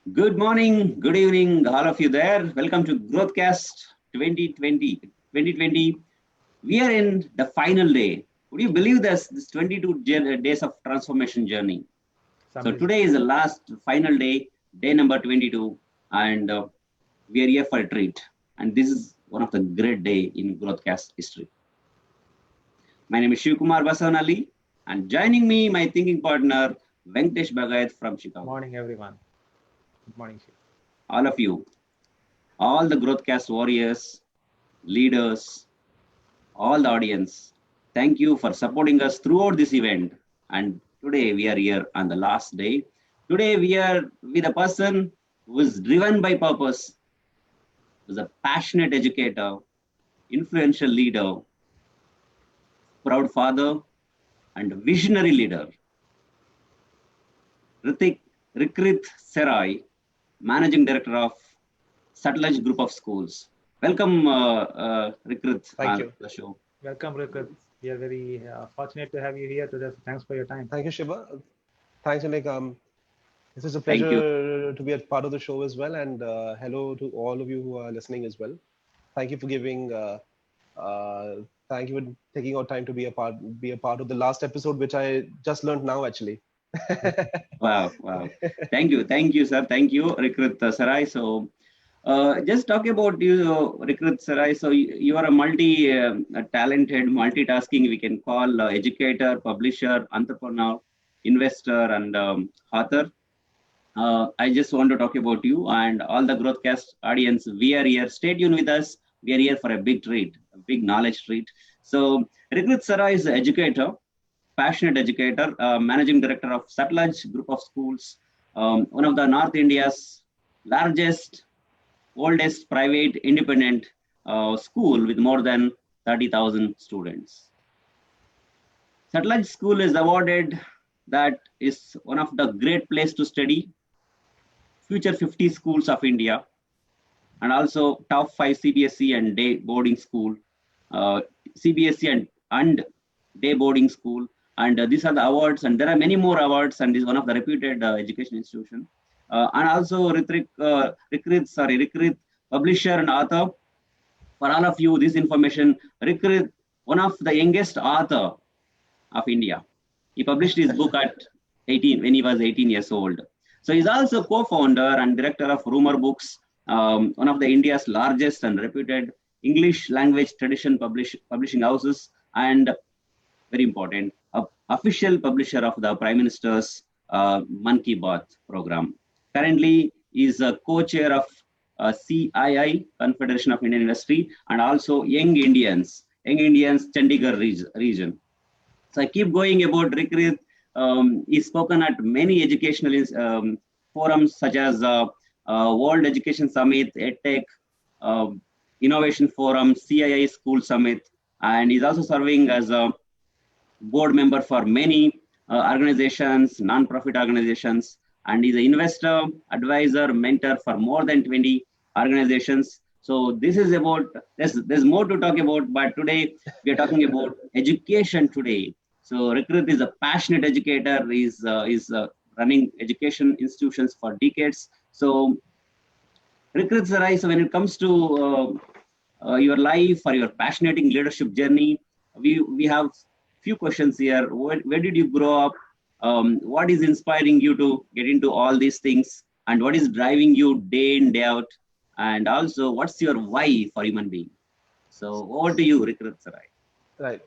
Good morning, good evening, all of you there. Welcome to Growthcast 2020. We are in the final day. Would you believe this 22 days of transformation journey? So today is the last final day, day number 22, and we are here for a treat. And this is one of the great day in Growthcast history. My name is Shivkumar Basanali, and joining me, my thinking partner, Venkatesh Bhagayat from Chicago. Morning, everyone. Good morning, Shiv. All of you, all the Growthcast warriors, leaders, all the audience, thank you for supporting us throughout this event. And today we are here on the last day. Today we are with a person who is driven by purpose, who is a passionate educator, influential leader, proud father, and visionary leader. Reekrit Serai, Managing Director of Satluj Group of Schools. Welcome, Reekrit. Thank you. The show. Welcome, Reekrit. We are very fortunate to have you here today. Thanks for your time. Thank you, Shiva. Thanks, Nick. This is a pleasure to be a part of the show as well. And hello to all of you who are listening as well. Thank you for giving. Thank you for taking our time to be a part of the last episode, which I just learned now, actually. Wow. Thank you, sir. Thank you, Reekrit Serai. So, just talk about you, Reekrit Serai. So, you are a talented, multitasking. We can call educator, publisher, entrepreneur, investor, and author. I just want to talk about you and all the Growthcast audience. We are here. Stay tuned with us. We are here for a big treat, a big knowledge treat. So, Reekrit Serai is an educator, passionate educator, managing director of Satluj Group of Schools, one of the North India's largest, oldest private independent school with more than 30,000 students. Satluj School is awarded that is one of the great place to study, Future50 Schools of India, and also top 5 CBSE and day boarding school, CBSE and day boarding school. And these are the awards, and there are many more awards, and this is one of the reputed education institution. And also Reekrit, publisher and author. For all of you, this information, Reekrit, one of the youngest author of India. He published his book at 18, when he was 18 years old. So he's also co-founder and director of Rumor Books, one of the India's largest and reputed English language tradition publishing houses, and very important, official publisher of the Prime Minister's Mann Ki Baat program. Currently, is a co-chair of CII, Confederation of Indian Industry, and also Young Indians, Chandigarh region. So I keep going about Reekrit. He's spoken at many educational forums such as World Education Summit, EdTech, Innovation Forum, CII School Summit, and he's also serving as a board member for many organizations, non-profit organizations, and he's an investor, advisor, mentor for more than 20 organizations. So this is about, there's more to talk about, but today we are talking about education today. So Reekrit is a passionate educator, is running education institutions for decades. So Reekrit Serai, so when it comes to your life or your passionate leadership journey, we have few questions here. Where did you grow up? What is inspiring you to get into all these things? And what is driving you day in, day out? And also, what's your why for human being? So over to you, Reekrit Serai. Right.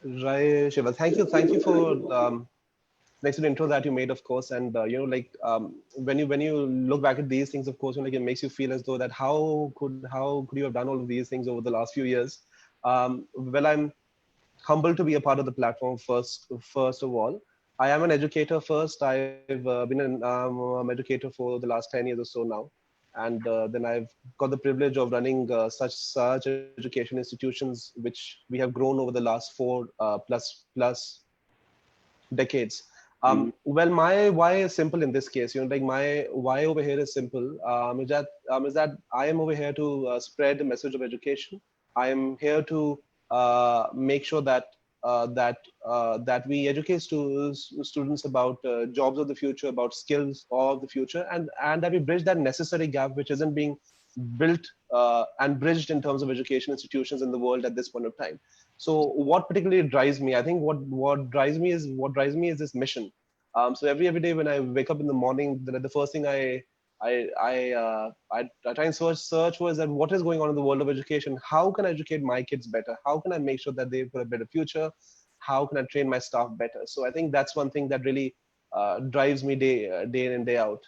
Right, Shiva. Thank you for next to the intro that you made, of course. And when you look back at these things, of course, it makes you feel as though that how could you have done all of these things over the last few years? Well, I'm humbled to be a part of the platform first of all. I am an educator first. I've been an educator for the last 10 years or so now. And then I've got the privilege of running such education institutions, which we have grown over the last 4 plus decades. Well, my why is simple in this case. My why over here is simple. Is that I am over here to spread the message of education. I am here to make sure that that we educate students about jobs of the future, about skills of the future, and that we bridge that necessary gap which isn't being built and bridged in terms of education institutions in the world at this point of time. So what particularly drives me? I think what drives me is this mission. So every day when I wake up in the morning, the first thing I try and search was that what is going on in the world of education. How can I educate my kids better? How can I make sure that they've got a better future? How can I train my staff better? So I think that's one thing that really drives me day in and day out.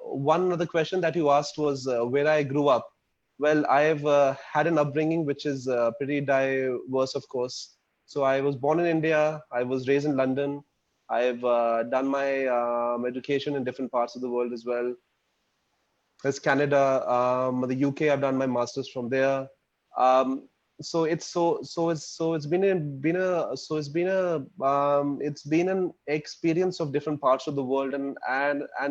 One other question that you asked was where I grew up. Well, I've had an upbringing which is pretty diverse, of course. So I was born in India. I was raised in London. I've done my education in different parts of the world as well. There's Canada, the UK. I've done my masters from there. So it's been an experience of different parts of the world, and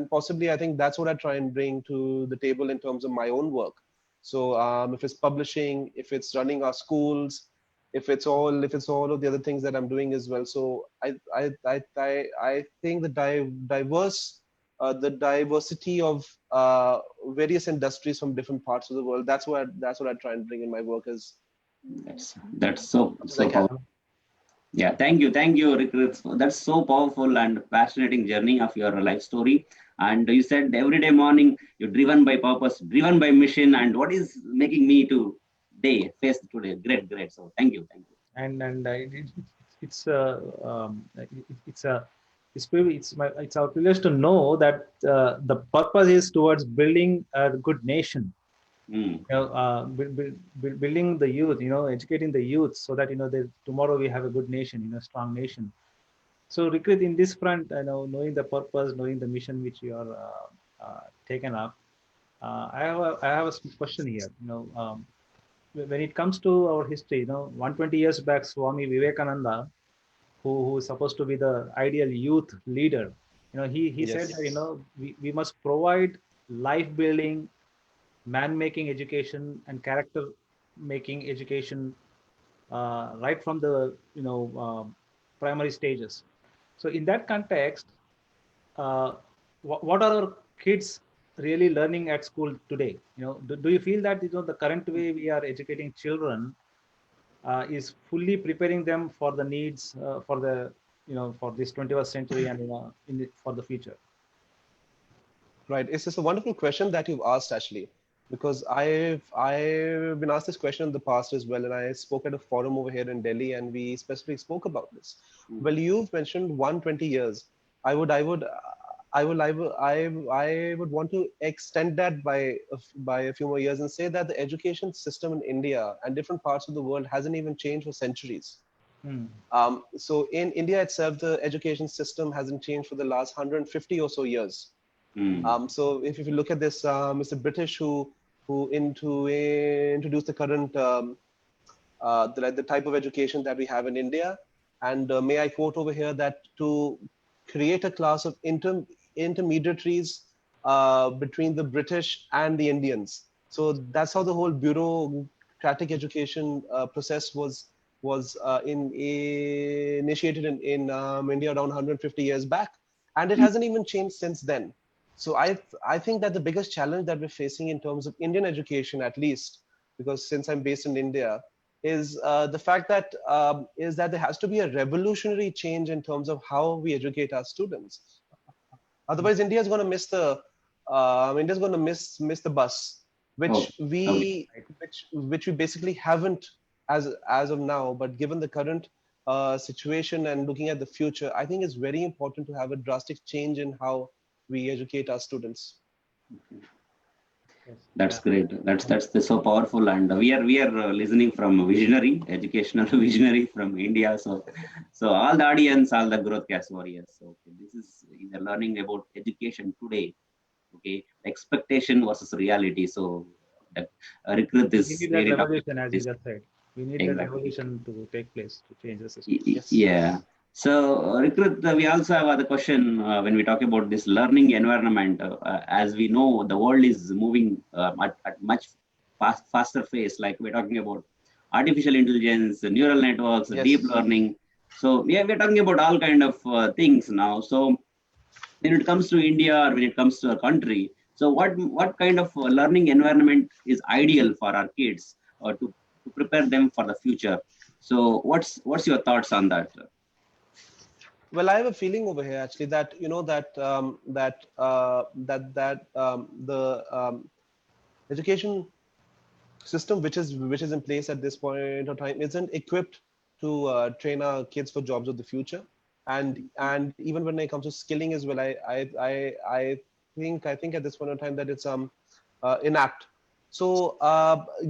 possibly I think that's what I try and bring to the table in terms of my own work. So if it's publishing, if it's running our schools, if it's all of the other things that I'm doing as well. So I think the diversity of various industries from different parts of the world. That's what I try and bring in my work as. That's so powerful. Yeah, thank you, Reekrit. That's so powerful and fascinating journey of your life story. And you said every day morning you're driven by purpose, driven by mission, and what is making me to face today. Great. So thank you. And it's our privilege to know that the purpose is towards building a good nation. Building the youth, educating the youth so that tomorrow we have a good nation, a strong nation. So Reekrit, in this front, knowing the purpose, knowing the mission which you are taken up, I have a question here. When it comes to our history, 120 years back, Swami Vivekananda, who is supposed to be the ideal youth leader, he Yes. said that, we must provide life building, man-making education and character-making education right from the primary stages. So in that context, what are our kids really learning at school today? Do you feel that the current way we are educating children is fully preparing them for the needs for this 21st century and for the future? Right. It's just a wonderful question that you've asked, actually, because I've been asked this question in the past as well, and I spoke at a forum over here in Delhi, and we specifically spoke about this. Well, you've mentioned 120 years. I would want to extend that by a few more years and say that the education system in India and different parts of the world hasn't even changed for centuries. So in India itself, the education system hasn't changed for the last 150 or so years. So if you look at this, Mr. British, who introduced the current the type of education that we have in India, and may I quote over here that to create a class of intermediaries between the British and the Indians. So that's how the whole bureaucratic education process was initiated in India around 150 years back, and it hasn't even changed since then. So I think that the biggest challenge that we're facing in terms of Indian education, at least, because since I'm based in India, is the fact that there has to be a revolutionary change in terms of how we educate our students. Otherwise, India is going to miss the bus, which we basically haven't as of now. But given the current situation and looking at the future, I think it's very important to have a drastic change in how we educate our students. That's great. That's so powerful, and we are listening from a visionary, educational visionary from India. So all the audience, all the growth cast warriors. So this is the learning about education today. Okay, expectation versus reality. So that Reekrit is we need that revolution, as you just said. We need that revolution to take place to change the system. Yeah. So, Reekrit, we also have other question when we talk about this learning environment. As we know, the world is moving at much faster pace. Like we're talking about artificial intelligence, neural networks, deep learning. So yeah, we're talking about all kind of things now. So when it comes to India or when it comes to a country, so what kind of learning environment is ideal for our kids to prepare them for the future? So what's your thoughts on that? Well, I have a feeling over here actually that the education system which is in place at this point of time isn't equipped to train our kids for jobs of the future, and even when it comes to skilling as well, I think at this point of time that it's inapt. So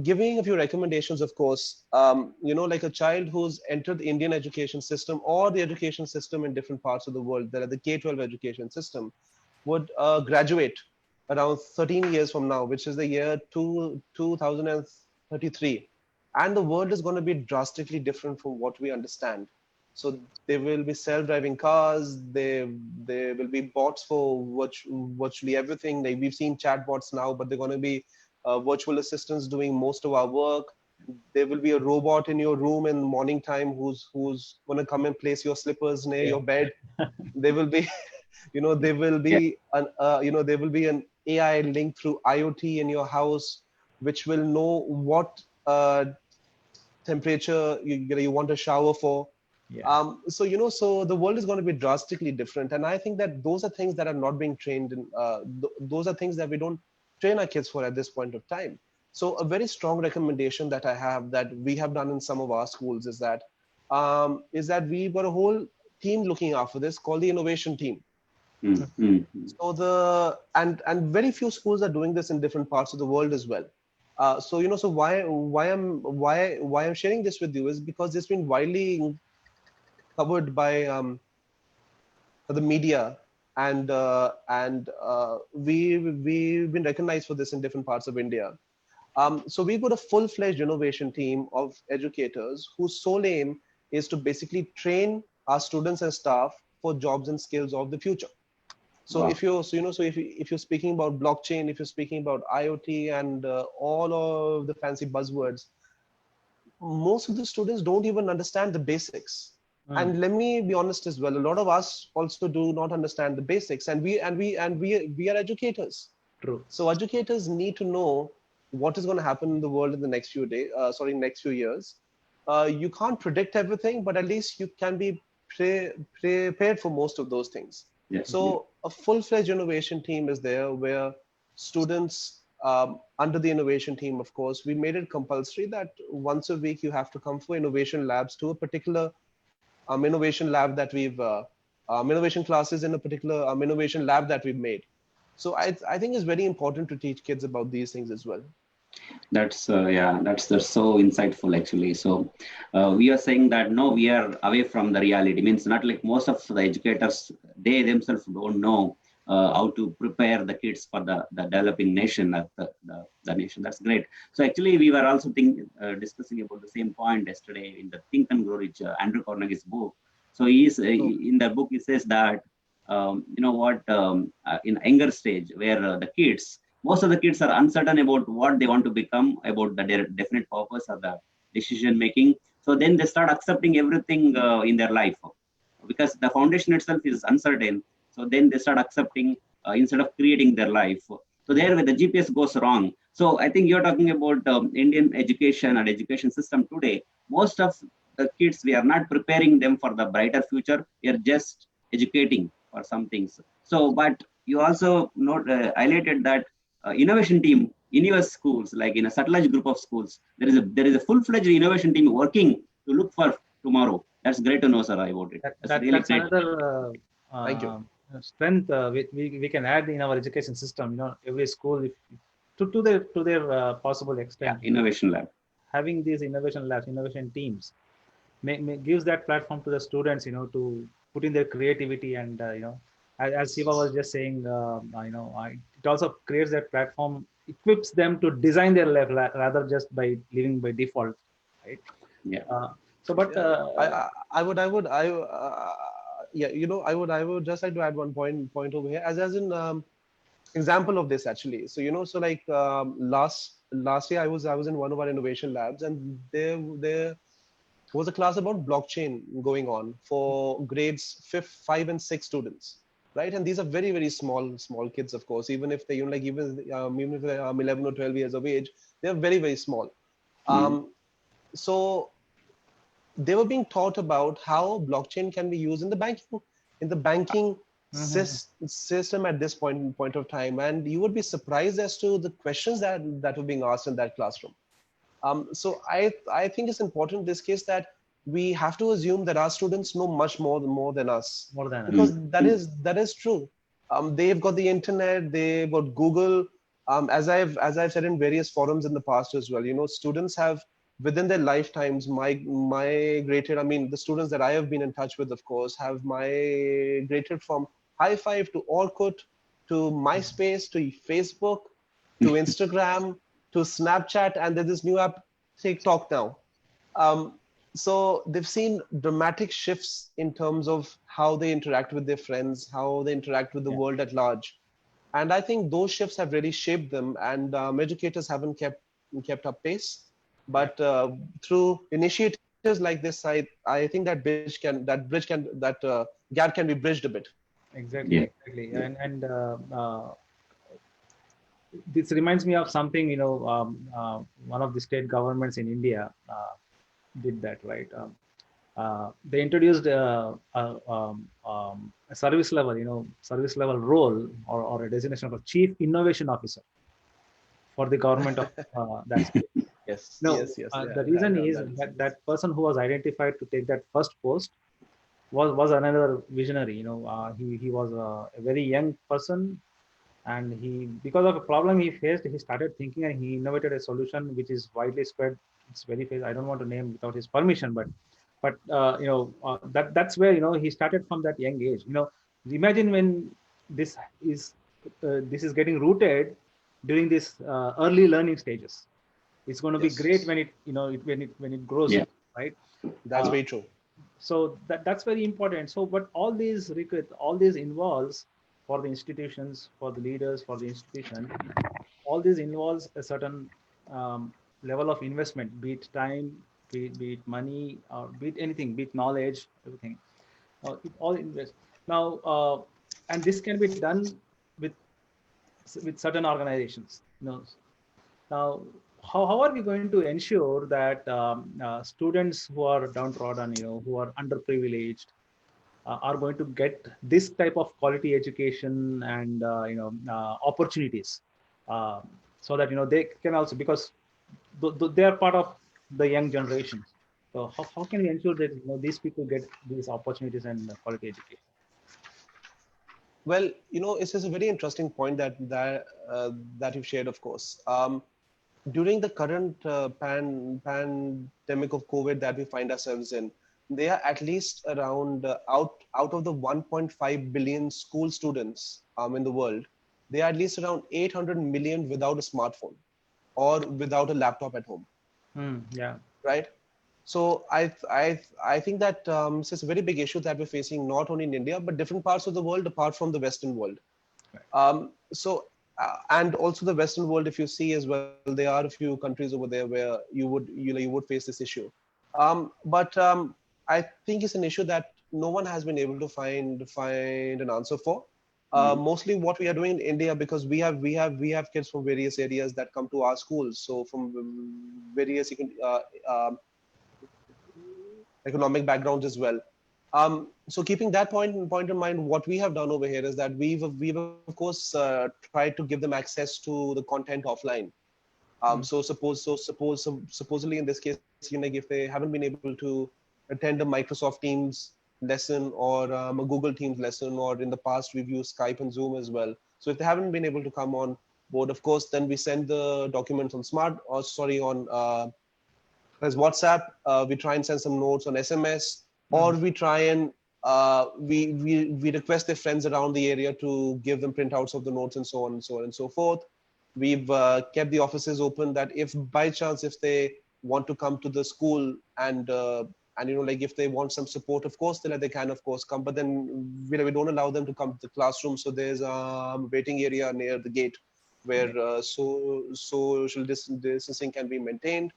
giving a few recommendations, of course, like a child who's entered the Indian education system or the education system in different parts of the world, that are the K-12 education system, would graduate around 13 years from now, which is the year 2033. And the world is going to be drastically different from what we understand. So there will be self-driving cars, there will be bots for virtually everything. Like we've seen chatbots now, but they're going to be virtual assistants doing most of our work. There will be a robot in your room in morning time who's going to come and place your slippers near your bed. There will be there will Yeah, be an AI link through IoT in your house, which will know what temperature you want a shower for. Yeah. So the world is going to be drastically different, and I think that those are things that are not being trained in. Those are things that we don't train our kids for at this point of time. So a very strong recommendation that I have, that we have done in some of our schools, is that we've got a whole team looking after this called the innovation team. mm, mm, mm. So and very few schools are doing this in different parts of the world as well. So why I'm sharing this with you is because it's been widely covered by the media, and we've been recognized for this in different parts of India. So we've got a full-fledged innovation team of educators whose sole aim is to basically train our students and staff for jobs and skills of the future. So Wow. if you're speaking about blockchain, if you're speaking about IoT and all of the fancy buzzwords, most of the students don't even understand the basics. And let me be honest as well, a lot of us also do not understand the basics, and we are educators. True. So educators need to know what is going to happen in the world in the next few next few years. You can't predict everything, but at least you can be prepared for most of those things. Yes. So a full-fledged innovation team is there, where students, under the innovation team, of course, we made it compulsory that once a week you have to come for innovation labs to a particular innovation lab that innovation classes in a particular innovation lab that we've made. So I think it's very important to teach kids about these things as well. That's so insightful actually. So we are saying that no, we are away from the reality. Means not like most of the educators, they themselves don't know how to prepare the kids for the developing nation, the nation. That's great. So actually we were also discussing about the same point yesterday in the Think and Grow Rich, Andrew Carnegie's book. So he's in the book he says that in younger stage where most of the kids are uncertain about what they want to become, about the definite purpose or the decision making. So then they start accepting everything in their life because the foundation itself is uncertain. So then they start accepting instead of creating their life. So there where the GPS goes wrong. So I think you're talking about Indian education and education system today. Most of the kids, we are not preparing them for the brighter future. We are just educating for some things. So, but you also highlighted that innovation team in your schools, like in a Satluj group of schools, there is a full-fledged innovation team working to look for tomorrow. That's great to know, sir, about it. That's really That's great. another Thank you. strength we can add in our education system. Every school, to their possible extent, Innovation lab. having these innovation labs, innovation teams, gives that platform to the students, to put in their creativity, and as Siva was just saying, it also creates that platform, equips them to design their life rather just by living by default, right? Yeah. I would just like to add one point over here, as in example of this actually. So like last year I was in one of our innovation labs, and there was a class about blockchain going on for grades 5 and 6 students, right? And these are very, very small kids, of course. Even if they, even if they are 11 or 12 years of age, they're very, very small. So they were being taught about how blockchain can be used in the banking system at this point of time, and you would be surprised as to the questions that were being asked in that classroom. So I think it's important in this case that we have to assume that our students know much more than us, because that is true. They've got the internet, they've got Google. As I've said in various forums in the past as well, students have within their lifetimes migrated. I mean, the students that I have been in touch with, of course, have migrated from High Five to Orkut to MySpace to Facebook to Instagram to Snapchat, and there's this new app, TikTok now. So they've seen dramatic shifts in terms of how they interact with their friends, how they interact with the world at large. And I think those shifts have really shaped them, and educators haven't kept up pace. But through initiatives like this, I think that gap can be bridged a bit. Exactly. And this reminds me of something, one of the state governments in India did that, right? They introduced a service level role or a designation of a chief innovation officer for the government of that state. Yes. The reason is that person who was identified to take that first post was another visionary. He was a very young person, and because of a problem he faced, he started thinking and he innovated a solution which is widely spread. It's very famous. I don't want to name without his permission, but that's where he started from that young age. Imagine when this is getting rooted during this early learning stages. It's going to be great when it grows up, right? That's very true. So that's very important. So, but all these involves for the institutions, for the leaders, for the institution. All this involves a certain level of investment, be it time, be it money, or be it anything, be it knowledge, everything. It all invest now, and this can be done with certain organizations. Now, how are we going to ensure that students who are downtrodden, who are underprivileged, are going to get this type of quality education and opportunities, so that they can also, because they are part of the young generation. So how can we ensure that these people get these opportunities and quality education? Well, it's just a very interesting point that you've shared, of course. During the current pandemic of COVID that we find ourselves in, there are at least around out of the 1.5 billion school students in the world, there are at least around 800 million without a smartphone or without a laptop at home. Right. So I think that it's a very big issue that we're facing, not only in India but different parts of the world apart from the Western world. And also the Western world, if you see as well, there are a few countries over there where you would face this issue. But I think it's an issue that no one has been able to find an answer for. Mostly what we are doing in India, because we have kids from various areas that come to our schools. So from various economic backgrounds as well. So keeping that point in mind, what we have done over here is that we've of course tried to give them access to the content offline. So supposedly in this case, if they haven't been able to attend a Microsoft Teams lesson or a Google Teams lesson, or in the past we've used Skype and Zoom as well. So if they haven't been able to come on board, of course, then we send the documents on as WhatsApp. We try and send some notes on SMS, or we try and we request their friends around the area to give them printouts of the notes and so on and so forth. We've kept the offices open, that if by chance if they want to come to the school and if they want some support, of course they can of course come, but then we don't allow them to come to the classroom. So there's a waiting area near the gate where social distancing can be maintained.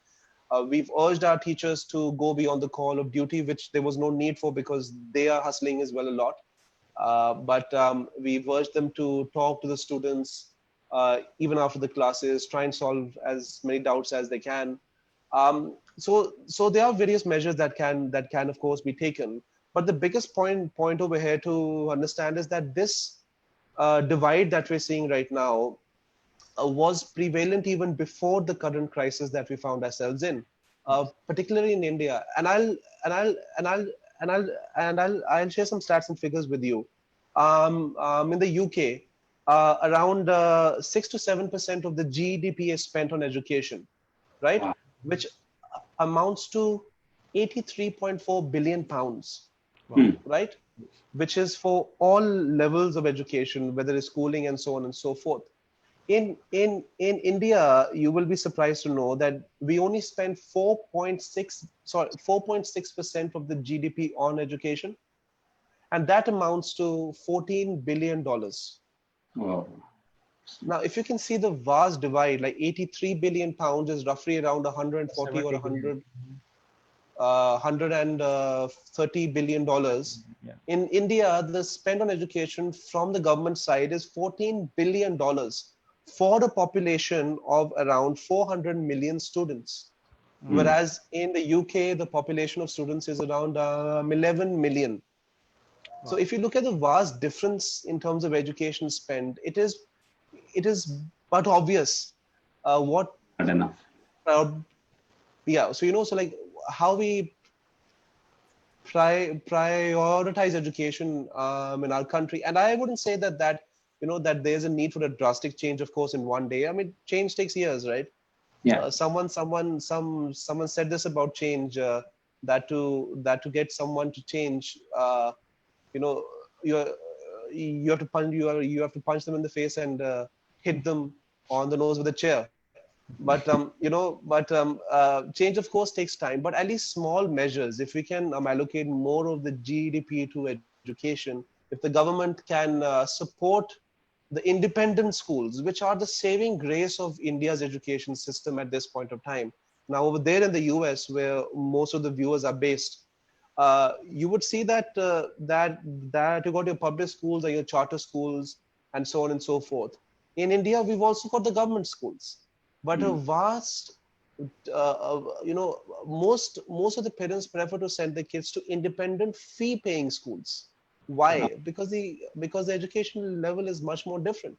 We've urged our teachers to go beyond the call of duty, which there was no need for because they are hustling as well a lot. But we've urged them to talk to the students even after the classes, try and solve as many doubts as they can. So there are various measures that can of course be taken. But the biggest point over here to understand is that this divide that we're seeing right now was prevalent even before the current crisis that we found ourselves in, particularly in India. I'll share some stats and figures with you. In the UK, around 6 to 7% of the GDP is spent on education, right? Wow. Which amounts to 83.4 billion pounds, Hmm. right? Which is for all levels of education, whether it's schooling and so on and so forth. In India, you will be surprised to know that we only spend 4.6% of the GDP on education, and that amounts to $14 billion. Wow. Now, if you can see the vast divide, like 83 billion pounds is roughly around 140 or 70 $130 billion. Yeah. In India, the spend on education from the government side is $14 billion for a population of around 400 million students. Whereas in the UK, the population of students is around 11 million. So if you look at the vast difference in terms of education spend, it is but obvious what Not enough. yeah, so so like how we prioritize education in our country. And I wouldn't say that that there's a need for a drastic change, of course, in one day. I mean, change takes years, right? Yeah. Someone said this about change, that to get someone to change, you know you have to punch them in the face and hit them on the nose with a chair. But change of course takes time, but at least small measures, if we can allocate more of the GDP to education, if the government can support the independent schools, which are the saving grace of India's education system at this point of time. Now over there in the US, where most of the viewers are based, you would see that that you got your public schools or your charter schools and so on and so forth. In India, we've also got the government schools, but a vast, most of the parents prefer to send their kids to independent fee-paying schools. Why? Because the education level is much more different,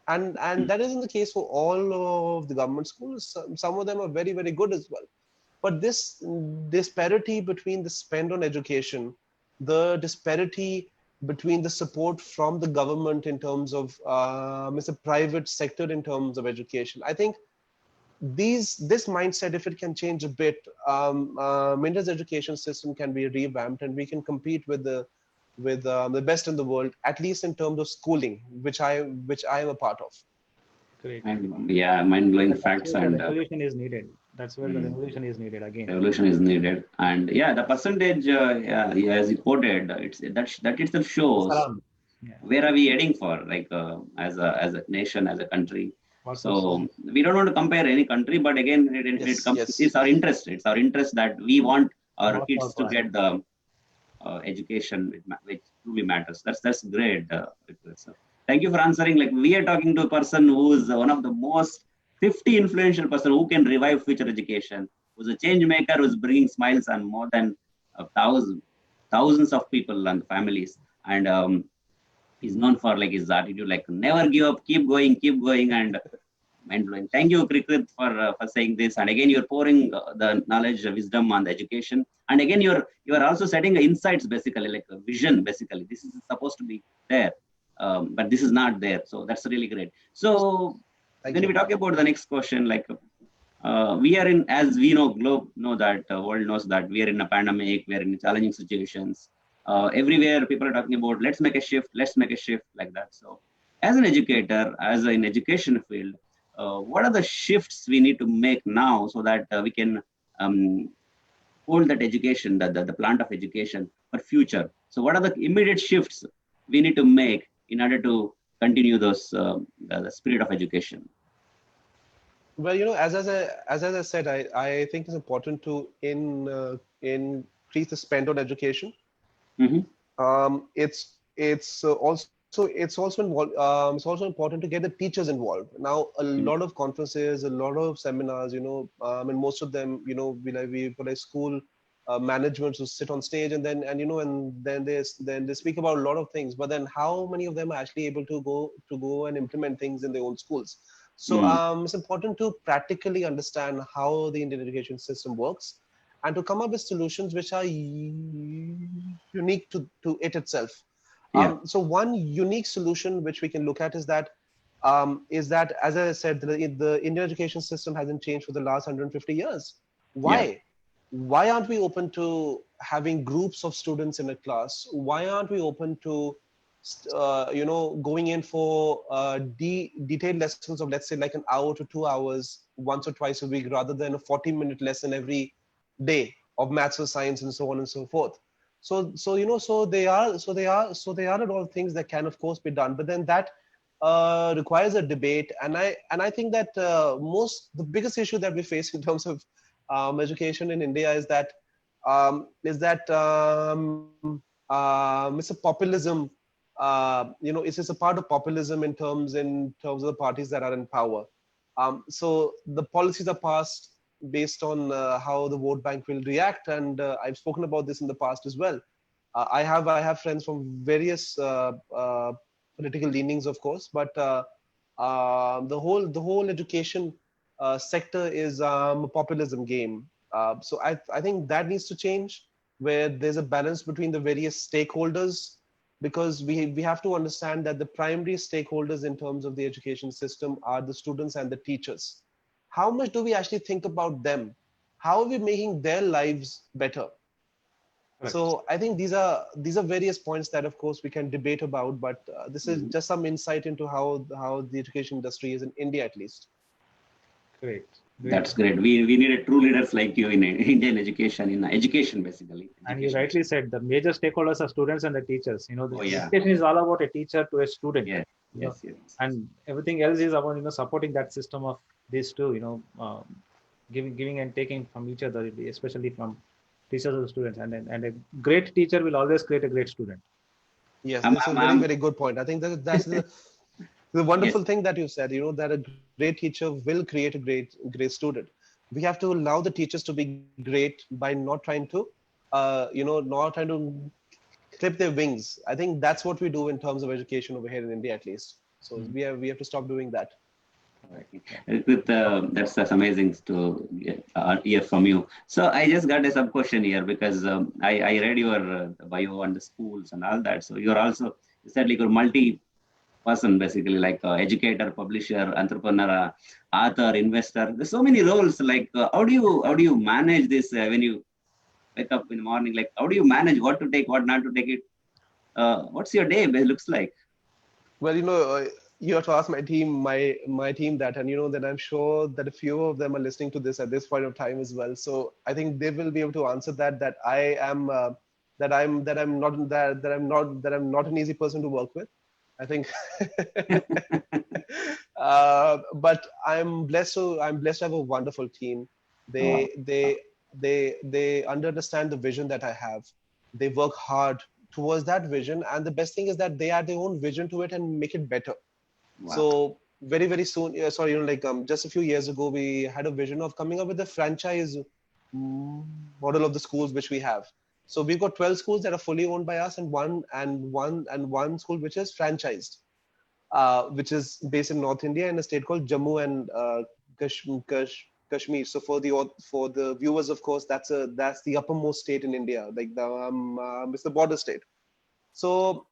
and that isn't the case for all of the government schools. Some of them are very, very good as well. But this disparity between the spend on education, the disparity between the support from the government in terms of the private sector in terms of education, I think this mindset, if it can change a bit, India's education system can be revamped, and we can compete with the best in the world, at least in terms of schooling, which I am a part of. Great. Yeah, mind-blowing That's facts. where the And revolution is needed. That's where the revolution is needed again. revolution is needed. And yeah, the percentage, yeah, as you quoted, that itself shows Salam. Yeah. where are we heading for, like as a nation, as a country. Lots of So we don't want to compare any country, but again, it comes. Yes. It's our interest. It's our interest that we want our Not kids our to pride. get the education which truly matters. That's great. So thank you for answering. Like, we are talking to a person who is one of the most 50 influential person who can revive future education, who's a change maker, who's bringing smiles on more than thousands of people and families. And he's known for like his attitude, like never give up, keep going, and mind-blowing. Thank you, Reekrit, for saying this. And again, you're pouring the knowledge, wisdom on the education. And again, you are also setting insights, basically, like a vision, basically. This is supposed to be there, but this is not there. So that's really great. So when we talk about the next question, like we are in, as we know, globe know that, world knows that we are in a pandemic, we are in challenging situations. Everywhere people are talking about, let's make a shift, like that. So as an educator, as in education field, what are the shifts we need to make now so that we can hold that education, the plant of education for future? So what are the immediate shifts we need to make in order to continue those the spirit of education? Well, as I said, I think it's important to increase the spend on education. Hmm. It's also important to get the teachers involved. Now, a lot of conferences, a lot of seminars, and most of them, we put a school management who sit on stage, and then they speak about a lot of things. But then, how many of them are actually able to go and implement things in their own schools? So Mm. it's important to practically understand how the Indian education system works and to come up with solutions which are unique to it itself. Yeah. So one unique solution which we can look at is that, as I said, the Indian education system hasn't changed for the last 150 years. Yeah. Why? Why aren't we open to having groups of students in a class? Why aren't we open to going in for detailed lessons of, let's say, like an hour to 2 hours once or twice a week, rather than a 40-minute lesson every day of maths or science and so on and so forth. So they are all things that can, of course, be done, but then that requires a debate. And I think that the biggest issue that we face in terms of education in India is it's a populism. It's just a part of populism in terms of the parties that are in power. So the policies are passed based on how the vote bank will react, and I've spoken about this in the past as well. I have friends from various political leanings, of course, but the whole education sector is a populism game. So I think that needs to change, where there's a balance between the various stakeholders, because we have to understand that the primary stakeholders in terms of the education system are the students and the teachers. How much do we actually think about them? How are we making their lives better? Correct. So I think these are various points that, of course, we can debate about, but this is Mhm. just some insight into how the education industry is in India, at least. Great. Great. That's great. We needed true leaders like you in Indian education, in education, basically. And you Education. rightly said the major stakeholders are students and the teachers. Oh, The yeah. education is all about a teacher to a student. Yes. You know, Yes. Yes. and everything else is about supporting that system of these two. Giving and taking from each other, especially from teachers to students. And a great teacher will always create a great student. Yes, I'm, this is a I'm, very, I'm, very good point. I think that's the yes. wonderful thing that you said, that a great teacher will create a great student. We have to allow the teachers to be great by not trying to clip their wings. I think that's what we do in terms of education over here in India, at least. So Mm. we have to stop doing that. That's amazing to hear from you. So I just got a sub question here because I read your bio on the schools and all that. So you're also, you said like you're multi person basically, like educator, publisher, entrepreneur, author, investor. There's so many roles. Like how do you manage this when you wake up in the morning? Like how do you manage what to take, what not to take it? What's your day looks like? Well, you have to ask my team that, and that I'm sure that a few of them are listening to this at this point of time as well. So I think they will be able to answer that I am that I'm not an easy person to work with. I think, but I'm blessed to have a wonderful team. Wow. They understand the vision that I have. They work hard towards that vision, and the best thing is that they add their own vision to it and make it better. Wow. So very, very soon, sorry, just a few years ago, we had a vision of coming up with a franchise mm, model of the schools which we have. So we've got 12 schools that are fully owned by us, and one school which is franchised, which is based in North India in a state called Jammu and Kashmir. So for the viewers, of course, that's the uppermost state in India, like it's the border state. So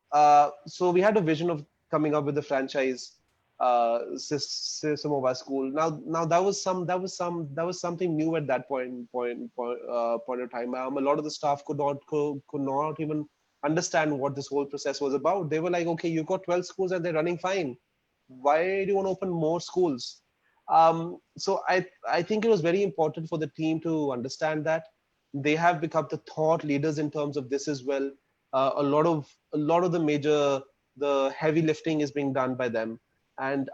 we had a vision of coming up with a franchise system of our school. Now that was something new at that point of time. A lot of the staff could not even understand what this whole process was about. They were like, okay, you've got 12 schools and they're running fine. Why do you want to open more schools? So I think it was very important for the team to understand that they have become the thought leaders in terms of this as well. A lot of the heavy lifting is being done by them, I'm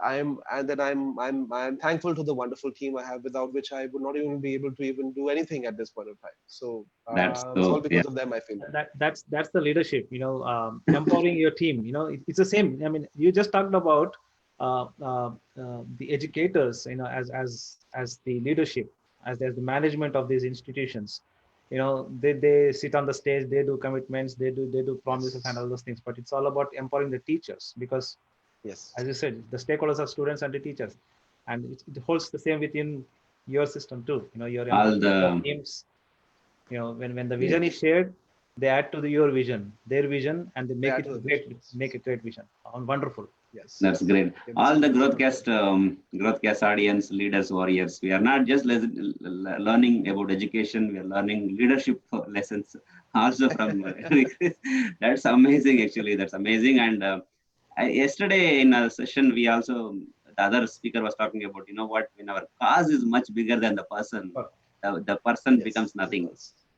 thankful to the wonderful team I have, without which I would not even be able to even do anything at this point of time. So That's it's all so, yeah. because of them, I feel. That's the leadership, empowering your team. It's the same. I mean, you just talked about the educators, as the leadership, as the management of these institutions. They sit on the stage, they do commitments, they do promises and all those things, but it's all about empowering the teachers, because Yes. as you said, the stakeholders are students and the teachers, and it holds the same within your system too. You're All empowering your the, teams. When the vision is shared, they add to your vision, their vision, and they They make add it to a the great, vision. make a great vision. Wonderful. Yes. that's great. It All the makes it growthcast audience, leaders, warriors. We are not just learning about education. We are learning leadership lessons also from. That's amazing. Actually, that's amazing. And yesterday in a session, we also, the other speaker was talking about, what, when our cause is much bigger than the person, the person Yes. becomes nothing.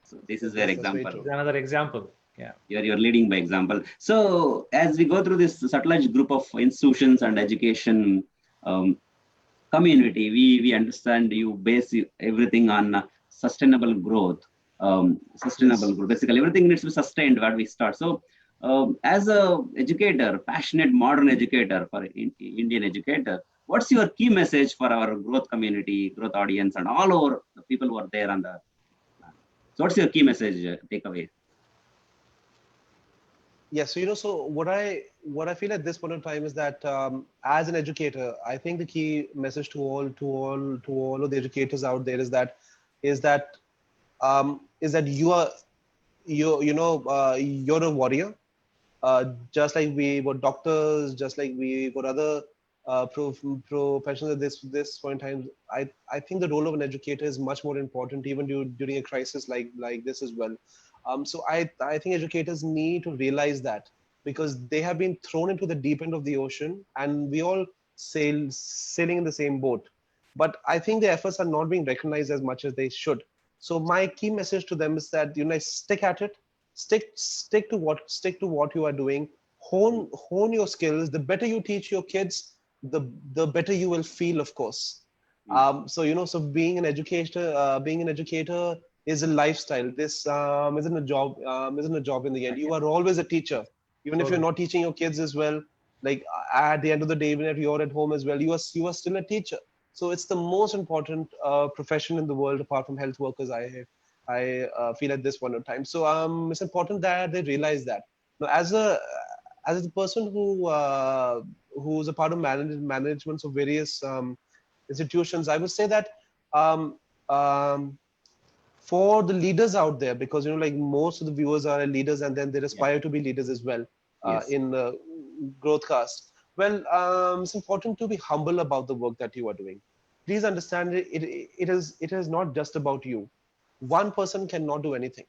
So this is their That's very example. true. It's another example. Yeah. You're leading by example. So as we go through this Satluj group of institutions and education community, we understand you base everything on sustainable growth. Sustainable Yes. growth. Basically, everything needs to be sustained where we start. So as a educator, passionate modern educator for Indian educator, what's your key message for our growth community, growth audience, and all over the people who are there on the plan? So what's your key message takeaway? Yes. So so what I feel at this point in time is that, as an educator, I think the key message to all of the educators out there is that you're a warrior. Just like we were doctors, just like we were other professionals at this point in time, I think the role of an educator is much more important, even during a crisis like this as well. So I think educators need to realize that, because they have been thrown into the deep end of the ocean, and we all sailing in the same boat. But I think their efforts are not being recognized as much as they should. So my key message to them is that, stick at it, stick to what you are doing, hone your skills. The better you teach your kids, the better you will feel, of course. So so being an educator is a lifestyle. This isn't a job in the end. You are always a teacher, even if you're So not teaching your kids as well. Like, at the end of the day, even if you're at home as well, you are still a teacher. So it's the most important profession in the world, apart from health workers, I feel at this point of time. So it's important that they realize that. Now, as a person who's a part of managements of various institutions, I would say that, um, um, for the leaders out there, because like most of the viewers are leaders, and then they Yeah. aspire to be leaders as well, Yes. in Growthcast. Well, it's important to be humble about the work that you are doing. Please understand, it is not just about you. One person cannot do anything.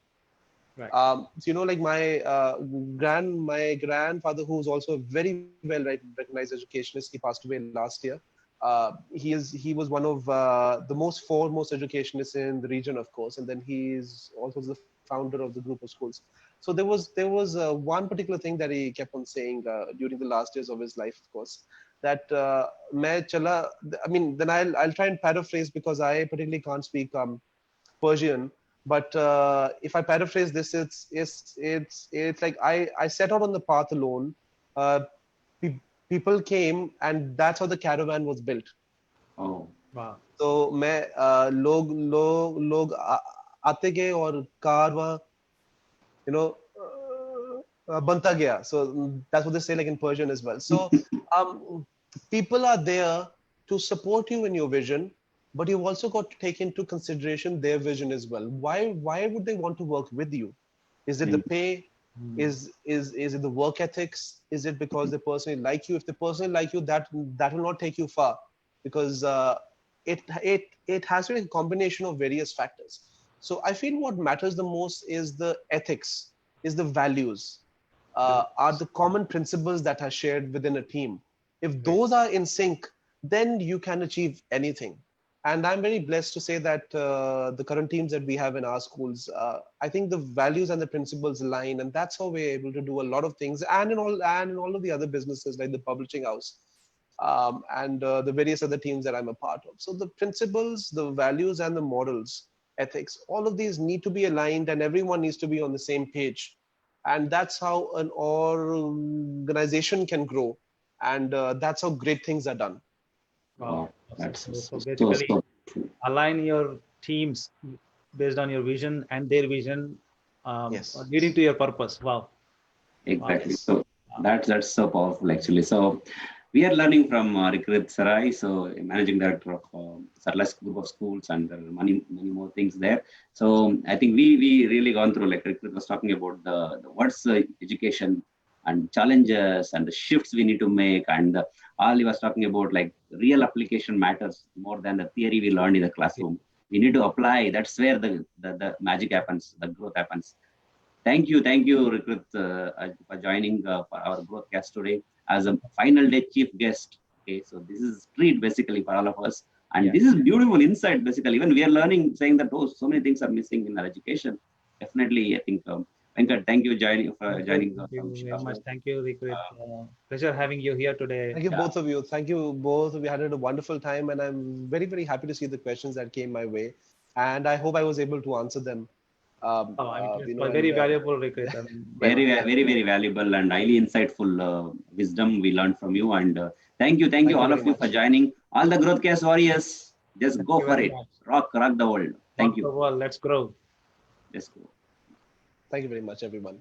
right. So, like my grandfather, who's also a very well recognized educationist, he passed away last year. He was one of the most foremost educationists in the region, of course, and then he's also the founder of the group of schools. So there was one particular thing that he kept on saying during the last years of his life, of course, that "Main chala." I mean, then I'll try and paraphrase, because I particularly can't speak Persian. But if I paraphrase this, it's like I set out on the path alone. Uh, pe- People came, and that's how the caravan was built. Oh, Wow. So मैं लोग आते गए, और कारवां, you know banta gaya. So that's what they say, like in Persian as well. So um, people are there to support you in your vision, but you've also got to take into consideration their vision as well. Why would they want to work with you? Is it the pay? Is it the work ethics? Is it because they personally like you? If they personally like you, that will not take you far, because it has to be a combination of various factors. So I feel what matters the most is the ethics, is the values, are the common principles that are shared within a team. If Great. those are in sync, then you can achieve anything. And I'm very blessed to say that the current teams that we have in our schools, I think the values and the principles align, and that's how we're able to do a lot of things. And in all of the other businesses, like the publishing house, and the various other teams that I'm a part of. So the principles, the values, and the morals, ethics, all of these need to be aligned, and everyone needs to be on the same page. And that's how an organization can grow, and that's how great things are done. Wow, Awesome. that's So so basically, true. align your teams based on your vision and their vision, Yes. leading to your purpose. Wow. Exactly. Yes. So that's so powerful actually. So we are learning from Reekrit Serai, so managing director of Satluj Group of Schools, and there are many more things there. So I think we really gone through, like Reekrit was talking about the what's education and challenges and the shifts we need to make, and all he was talking about, like real application matters more than the theory we learned in the classroom. We need to apply. That's where the magic happens, the growth happens. Thank you, Reekrit, for joining for our broadcast today as a final day chief guest. Okay, so this is treat basically for all of us, and Yeah. this is beautiful insight. Basically, even we are learning, saying that so many things are missing in our education. Definitely, I think. Venkat, thank you joining Thank you from very much. Chicago. Thank you, Reekrit. Pleasure having you here today. Thank you, Yeah, both of you. Thank you both. We had a wonderful time, and I'm very, very happy to see the questions that came my way. And I hope I was able to answer them. Oh, I mean, it You know, was and very valuable, Reekrit. I mean, yeah, very valuable and highly insightful wisdom we learned from you. And thank you thank you all very of you for much. joining. All the growthcast warriors, just thank go you for very it. much. Rock the world. Thank Rock the you. world. Let's grow. Let's go. Thank you very much, everyone.